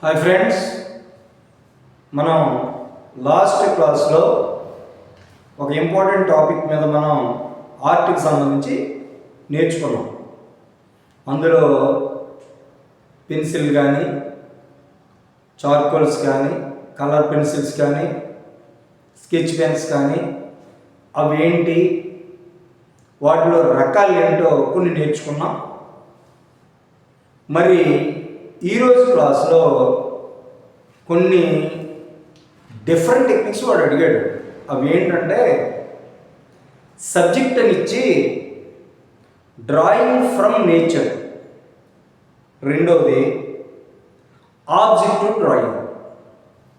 Hi friends, మనం last క్లాస్లో ఒక ఇంపార్టెంట్ టాపిక్ మీద మనం ఆర్ట్కి సంబంధించి నేర్చుకున్నాం. అందులో పెన్సిల్ కానీ, చార్కోల్స్ కానీ, కలర్ పెన్సిల్స్ కానీ, స్కెచ్ పెన్స్ కానీ అవేంటి, వాటిలో రకాలు ఏంటో కొన్ని నేర్చుకున్నాం. మరి ఈరోజు క్లాస్లో కొన్ని డిఫరెంట్ టెక్నిక్స్ వాడు అడిగాడు. అవి ఏంటంటే సబ్జెక్ట్ అని ఇచ్చి డ్రాయింగ్ ఫ్రమ్ నేచర్, రెండవది ఆబ్జెక్టివ్ డ్రాయింగ్.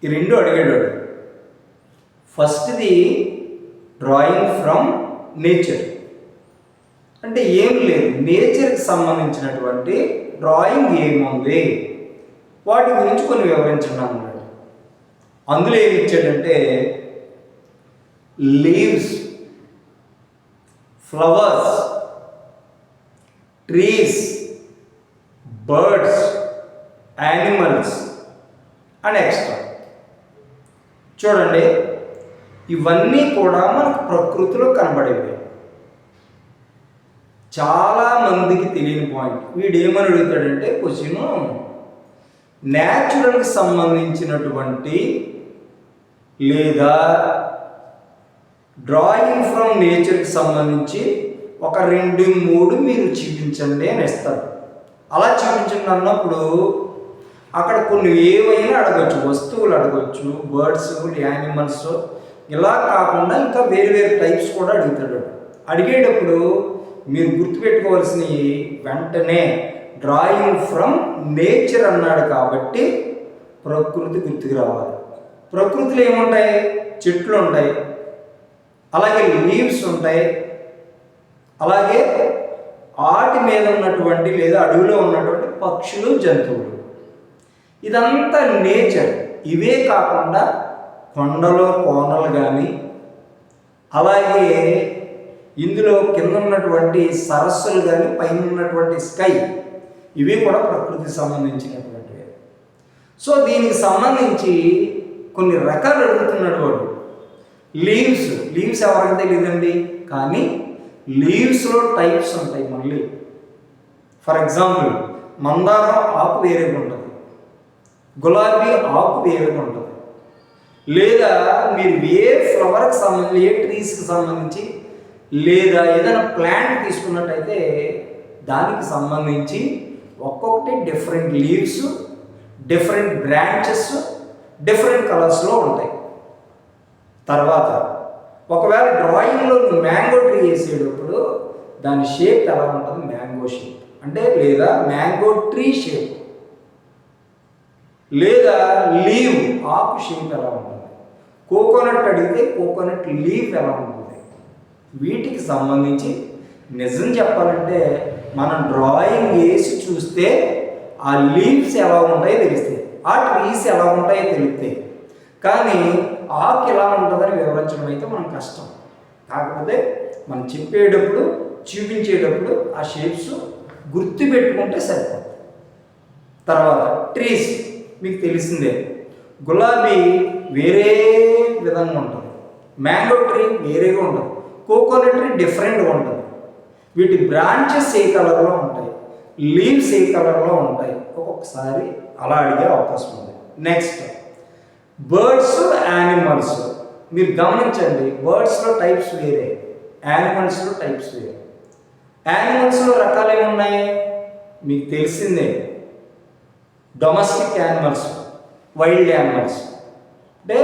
ఈ రెండు అడిగాడు. ఫస్ట్ది డ్రాయింగ్ ఫ్రమ్ నేచర్ అంటే ఏం లేదు, నేచర్కి సంబంధించినటువంటి డ్రాయింగ్ ఏముంది వాటి గురించి కొన్ని వివరించండి అన్నాడు. అందులో ఏమి ఇచ్చాడంటే leaves, flowers, trees, birds, animals and extra. చూడండి, ఇవన్నీ కూడా మనకు ప్రకృతిలో కనబడేవి. చాలా మందికి తెలియని పాయింట్. వీడు ఏమని అడుగుతాడంటే క్వశ్చన్, న్యాచురల్కి సంబంధించినటువంటి లేదా డ్రాయింగ్ ఫ్రమ్ నేచర్కి సంబంధించి ఒక 2-3 మీరు చూపించండి అని ఇస్తారు. అలా చూపించండి అన్నప్పుడు అక్కడ కొన్ని ఏవైనా అడగచ్చు, వస్తువులు అడగచ్చు, బర్డ్స్, యానిమల్స్, ఇలా కాకుండా ఇంకా వేరు వేరు టైప్స్ కూడా అడుగుతాడు. అడిగేటప్పుడు మీరు గుర్తుపెట్టుకోవాల్సినవి వెంటనే డ్రాయింగ్ ఫ్రమ్ నేచర్ అన్నాడు కాబట్టి ప్రకృతి గుర్తుకు రావాలి. ప్రకృతిలో ఏముంటాయి? చెట్లు ఉంటాయి, అలాగే లీవ్స్ ఉంటాయి, అలాగే వాటి మీద ఉన్నటువంటి లేదా అడవిలో ఉన్నటువంటి పక్షులు, జంతువులు. ఇదంతా నేచర్. ఇవే కాకుండా కొండలు, కోనలు కానీ, అలాగే ఇందులో కింద ఉన్నటువంటి సరస్సులు కానీ, పైన ఉన్నటువంటి స్కై, ఇవి కూడా ప్రకృతికి సంబంధించినటువంటివి. సో దీనికి సంబంధించి కొన్ని రకాలు అడుగుతున్నాడు వాడు. లీవ్స్ ఎవరికి తెలియదండి, కానీ లీవ్స్లో టైప్స్ ఉంటాయి. మళ్ళీ ఫర్ ఎగ్జాంపుల్ మందారం ఆకు వేరేగా ఉంటుంది, గులాబీ ఆకు వేరేగా ఉంటుంది. లేదా మీరు ఏ ఫ్లవర్కి సంబంధించి, ఏ ట్రీస్కి సంబంధించి, లేదా ఏదైనా ప్లాంట్ తీసుకున్నట్టయితే దానికి సంబంధించి ఒక్కొక్కటి different leaves, different branches, different కలర్స్లో ఉంటాయి. తర్వాత ఒకవేళ డ్రాయింగ్లో మ్యాంగో ట్రీ వేసేటప్పుడు దాని షేప్ ఎలా ఉంటుంది? మ్యాంగో షేప్ అంటే, లేదా మ్యాంగో ట్రీ షేప్, లేదా లీవ్ ఆకు షేప్ ఎలా ఉంటుంది? కోకోనట్ అడిగితే కోకోనట్ లీవ్ ఎలా ఉంటుంది? వీటికి సంబంధించి నిజం చెప్పాలంటే మనం డ్రాయింగ్ వేసి చూస్తే ఆ లీవ్స్ ఎలా ఉంటాయో తెలుస్తాయి, ఆ ట్రీస్ ఎలా ఉంటాయో తెలుస్తాయి. కానీ ఆకు ఎలా ఉంటుందని వివరించడం అయితే మనం కష్టం. కాకపోతే మనం చెప్పేటప్పుడు, చూపించేటప్పుడు ఆ షేప్స్ గుర్తు పెట్టుకుంటే సరిపోతుంది. తర్వాత ట్రీస్ మీకు తెలిసిందే, గులాబీ వేరే విధంగా ఉంటుంది, మ్యాంగో ట్రీ వేరేగా ఉంటుంది, కోకోనట్ ట్రీ డిఫరెంట్గా ఉంటుంది. వీటి బ్రాంచెస్ ఏ కలర్లో ఉంటాయి, లీవ్స్ ఏ కలర్లో ఉంటాయి, ఒక్కొక్కసారి అలా అడిగే అవకాశం ఉంది. Next birds, animals. మీరు గమనించండి, బర్డ్స్లో టైప్స్ వేరే, యానిమల్స్లో టైప్స్ వేరే. యానిమల్స్లో రకాలు ఏమున్నాయి మీకు తెలిసిందే, డొమెస్టిక్ యానిమల్స్, వైల్డ్ యానిమల్స్ అంటే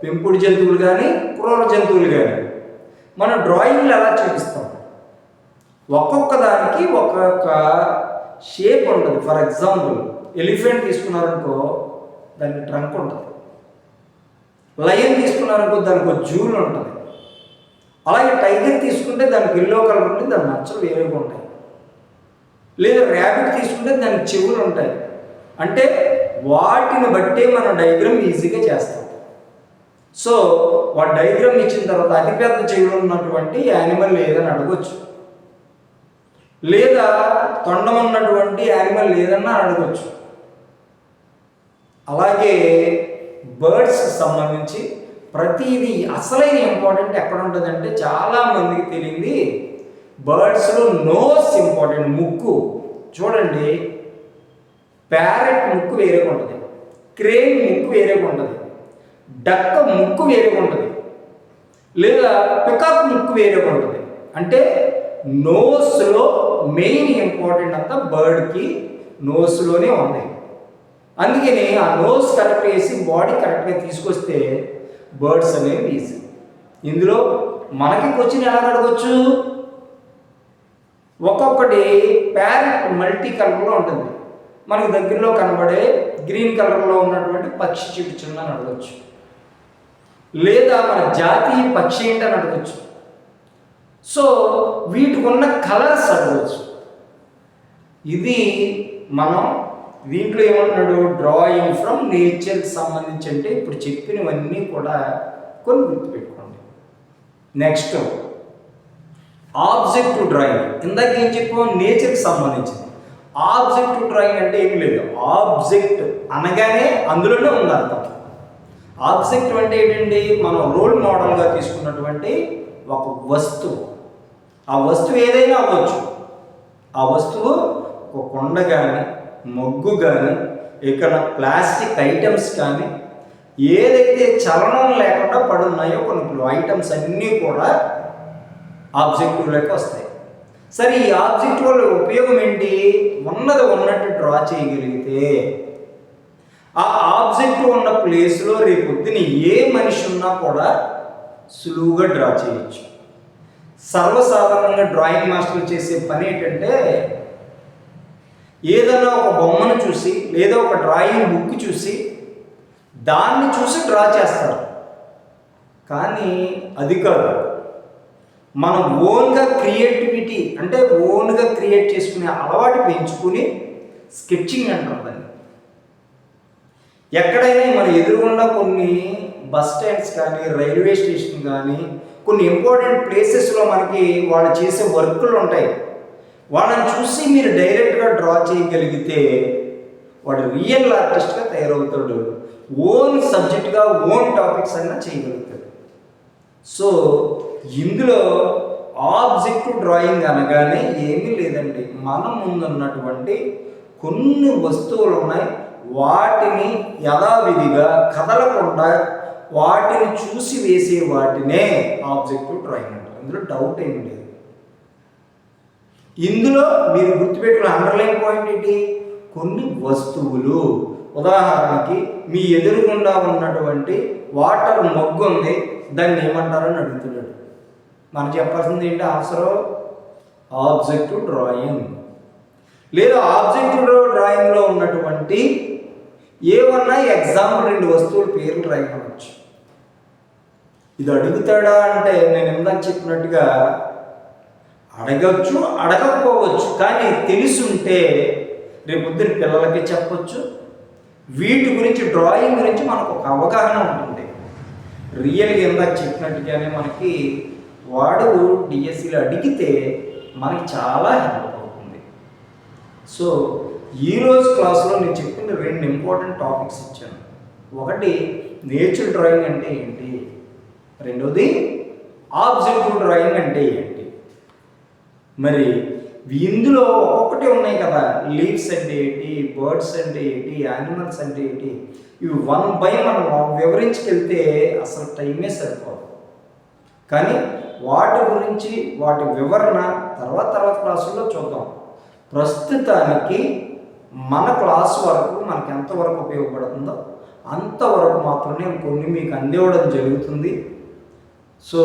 పెంపుడు జంతువులు కానీ, క్రూర జంతువులు కానీ. మనం డ్రాయింగ్లు ఎలా చూపిస్తాం? ఒక్కొక్క దానికి ఒక్కొక్క షేప్ ఉంటుంది. ఫర్ ఎగ్జాంపుల్ ఎలిఫెంట్ తీసుకున్నారనుకో దానికి ట్రంక్ ఉంటుంది, లయన్ తీసుకున్నారనుకో దానికి ఒక జూలు ఉంటుంది, అలాగే టైగర్ తీసుకుంటే దానికి ఎల్లో కలర్ ఉంటుంది, దాని మచ్చలు వేరేగా ఉంటాయి. లేదా ర్యాబిట్ తీసుకుంటే దానికి చెవులు ఉంటాయి. అంటే వాటిని బట్టే మనం డయాగ్రామ్ ఈజీగా చేస్తాం. సో వాడు డయాగ్రామ్ ఇచ్చిన తర్వాత అతిపెద్ద చెవులు ఉన్నటువంటి యానిమల్ ఏదని అడగొచ్చు, లేదా తొండం ఉన్నటువంటి యానిమల్ ఏదన్నా అడగొచ్చు. అలాగే బర్డ్స్కి సంబంధించి ప్రతిదీ అసలైన ఇంపార్టెంట్ ఎక్కడ ఉంటుందంటే చాలామందికి తెలియంది బర్డ్స్లో నోస్ ఇంపార్టెంట్, ముక్కు. చూడండి, ప్యారెట్ ముక్కు వేరేగా ఉంటుంది, క్రేన్ ముక్కు వేరేగా ఉంటుంది, డక్క ముక్కు వేరేగా ఉంటుంది, లేదా పికాక్ ముక్కు వేరేగా ఉంటుంది. అంటే నోస్లో మెయిన్ ఇంపార్టెంట్ అంతా బర్డ్కి నోస్లోనే ఉంది. అందుకని ఆ నోస్ కరెక్ట్ చేసి బాడీ కరెక్ట్గా తీసుకొస్తే బర్డ్స్ అనేవి ఈజీ. ఇందులో మనకి క్వశ్చన్ ఎలా అడగచ్చు, ఒక్కొక్కటి ప్యారెట్ మల్టీ కలర్లో ఉంటుంది, మనకి దగ్గరలో కనబడే గ్రీన్ కలర్లో ఉన్నటువంటి పక్షి చూపించిందని అడగచ్చు, లేదా మన జాతీయ పక్షి ఏంటని అడగచ్చు. సో వీటికి ఉన్న కలర్స్ అడగచ్చు. ఇది మనం దీంట్లో ఏమంటున్నాడు, డ్రాయింగ్ ఫ్రమ్ నేచర్కి సంబంధించి అంటే ఇప్పుడు చెప్పినవన్నీ కూడా కొన్ని గుర్తుపెట్టుకోండి. Next objective drawing. ఇందాక ఏం చెప్పాం, నేచర్కి సంబంధించింది. ఆబ్జెక్టివ్ డ్రాయింగ్ అంటే ఏం లేదు, ఆబ్జెక్ట్ అనగానే అందులోనే ఉంది అర్థం. ఆబ్జెక్ట్ అంటే ఏంటండి, మనం రోల్ మోడల్గా తీసుకున్నటువంటి ఒక వస్తువు. ఆ వస్తువు ఏదైనా అవ్వచ్చు. ఆ వస్తువు ఒక కొండ కానీ, మొగ్గు కానీ, ఇక్కడ ప్లాస్టిక్ ఐటమ్స్ కానీ, ఏదైతే చలనం లేకుండా పడున్నాయో కొన్ని ఐటమ్స్ అన్నీ కూడా ఆబ్జెక్టివ్లోకి వస్తాయి. సరే, ఈ ఆబ్జెక్ట్ వల్ల ఉపయోగం ఏంటి, ఉన్నది ఉన్నట్టు డ్రా చేయగలిగితే ఆ ఆబ్జెక్ట్ ఉన్న ప్లేస్లో రేపొద్దున ఏ మనిషి ఉన్నా కూడా సులువుగా డ్రా చేయొచ్చు. సర్వసాధారణంగా డ్రాయింగ్ మాస్టర్లు చేసే పని ఏంటంటే, ఏదన్నా ఒక బొమ్మను చూసి లేదా ఒక డ్రాయింగ్ బుక్ చూసి దాన్ని చూసి డ్రా చేస్తారు. కానీ అది కాదు, మనం ఓన్గా క్రియేటివిటీ అంటే ఓన్గా క్రియేట్ చేసుకునే అలవాటు పెంచుకుని స్కెచింగ్ అంటారు దాన్ని. ఎక్కడైనా మన ఎదురుగుండా కొన్ని బస్ స్టాండ్స్ కానీ, రైల్వే స్టేషన్ కానీ, కొన్ని ఇంపార్టెంట్ ప్లేసెస్లో మనకి వాళ్ళు చేసే వర్కులు ఉంటాయి. వాళ్ళని చూసి మీరు డైరెక్ట్గా డ్రా చేయగలిగితే వాడు రియల్ ఆర్టిస్ట్గా తయారవుతాడు. ఓన్ సబ్జెక్ట్గా ఓన్ టాపిక్స్ అయినా చేయగలుగుతాడు. సో ఇందులో ఆబ్జెక్టివ్ డ్రాయింగ్ అనగానే ఏమీ లేదండి, మన ముందున్నటువంటి కొన్ని వస్తువులు ఉన్నాయి, వాటిని యథావిధిగా కదలకుండా వాటిని చూసి వేసే వాటినే ఆబ్జెక్టివ్ డ్రాయింగ్ అంటారు. ఇందులో డౌట్ ఏమి లేదు. ఇందులో మీరు గుర్తుపెట్టుకున్న అండర్లైన్ పాయింట్ ఏంటి, కొన్ని వస్తువులు. ఉదాహరణకి మీ ఎదురుగుండా ఉన్నటువంటి వాటర్ మొగ్గు ఉంది, దాన్ని ఏమంటారని అడుగుతున్నాడు. మనం చెప్పాల్సింది ఏంటి ఆన్సర్, ఆబ్జెక్టివ్ డ్రాయింగ్. లేదా ఆబ్జెక్టివ్ డ్రాయింగ్లో ఉన్నటువంటి ఏమన్నా ఎగ్జాంపుల్ 2 వస్తువుల పేర్లు రాయవచ్చు. ఇది అడుగుతాడా అంటే నేను ఇందాక చెప్పినట్టుగా అడగచ్చు, అడగకపోవచ్చు. కానీ తెలుసుంటే రేపొద్దున పిల్లలకి చెప్పచ్చు. వీటి గురించి డ్రాయింగ్ గురించి మనకు ఒక అవగాహన ఉంటుంది. రియల్గా ఇందాక చెప్పినట్టుగానే మనకి వాడు డిఎస్సిలో అడిగితే మనకి చాలా హెల్ప్ అవుతుంది. సో ఈరోజు క్లాస్లో నేను చెప్పిన 2 ఇంపార్టెంట్ టాపిక్స్ ఇచ్చాను. ఒకటి నేచర్ డ్రాయింగ్ అంటే ఏంటి, రెండోది ఆబ్జెక్టివ్ డ్రాయింగ్ అంటే ఏంటి. మరి ఇందులో ఒక్కొక్కటి ఉన్నాయి కదా, లీవ్స్ అంటే ఏంటి, బర్డ్స్ అంటే ఏంటి, యానిమల్స్ అంటే ఏంటి, ఇవి 1 బై మనం వివరించుకెళ్తే అసలు టైమే సరిపోదు. కానీ వాటి గురించి వాటి వివరణ తర్వాత క్లాసుల్లో చూద్దాం. ప్రస్తుతానికి మన క్లాస్ వరకు మనకి ఎంతవరకు ఉపయోగపడుతుందో అంతవరకు మాత్రమే కొన్ని మీకు అందివ్వడం జరుగుతుంది. సో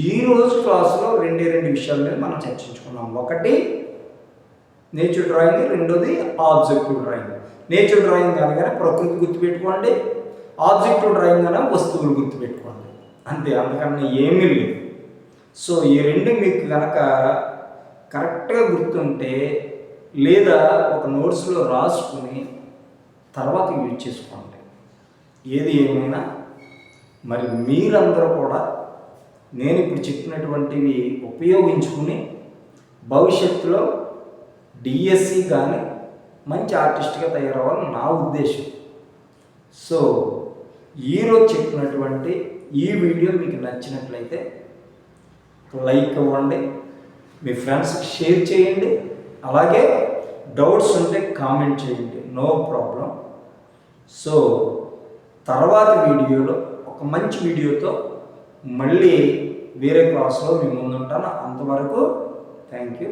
ఈరోజు క్లాసులో 2 విషయాల మీద మనం చర్చించుకున్నాం. ఒకటి నేచర్ డ్రాయింగ్, రెండోది ఆబ్జెక్టివ్ డ్రాయింగ్. నేచర్ డ్రాయింగ్ అనగానే ప్రకృతి గుర్తుపెట్టుకోండి, ఆబ్జెక్టివ్ డ్రాయింగ్ అనే వస్తువులు గుర్తుపెట్టుకోండి, అంతే, అంతకన్నా ఏమీ లేదు. సో ఈ 2 మీకు కనుక కరెక్ట్గా గుర్తుంటే లేదా ఒక నోట్స్లో రాసుకుని తర్వాత యూజ్ చేసుకోండి. ఏది ఏమైనా మరి మీరందరూ కూడా నేను ఇప్పుడు చెప్పినటువంటివి ఉపయోగించుకుని భవిష్యత్తులో డిఎస్సి కానీ మంచి ఆర్టిస్ట్గా తయారవ్వాలని నా ఉద్దేశం. సో ఈరోజు చెప్పినటువంటి ఈ వీడియో మీకు నచ్చినట్లయితే లైక్ ఇవ్వండి, మీ ఫ్రెండ్స్కి షేర్ చేయండి, అలాగే డౌట్స్ ఉంటే కామెంట్ చేయండి, నో ప్రాబ్లం. సో తర్వాత వీడియోలో ఒక మంచి వీడియోతో మళ్ళీ వేరే క్లాస్లో మీ ముందుంటాను. అంతవరకు థ్యాంక్ యూ.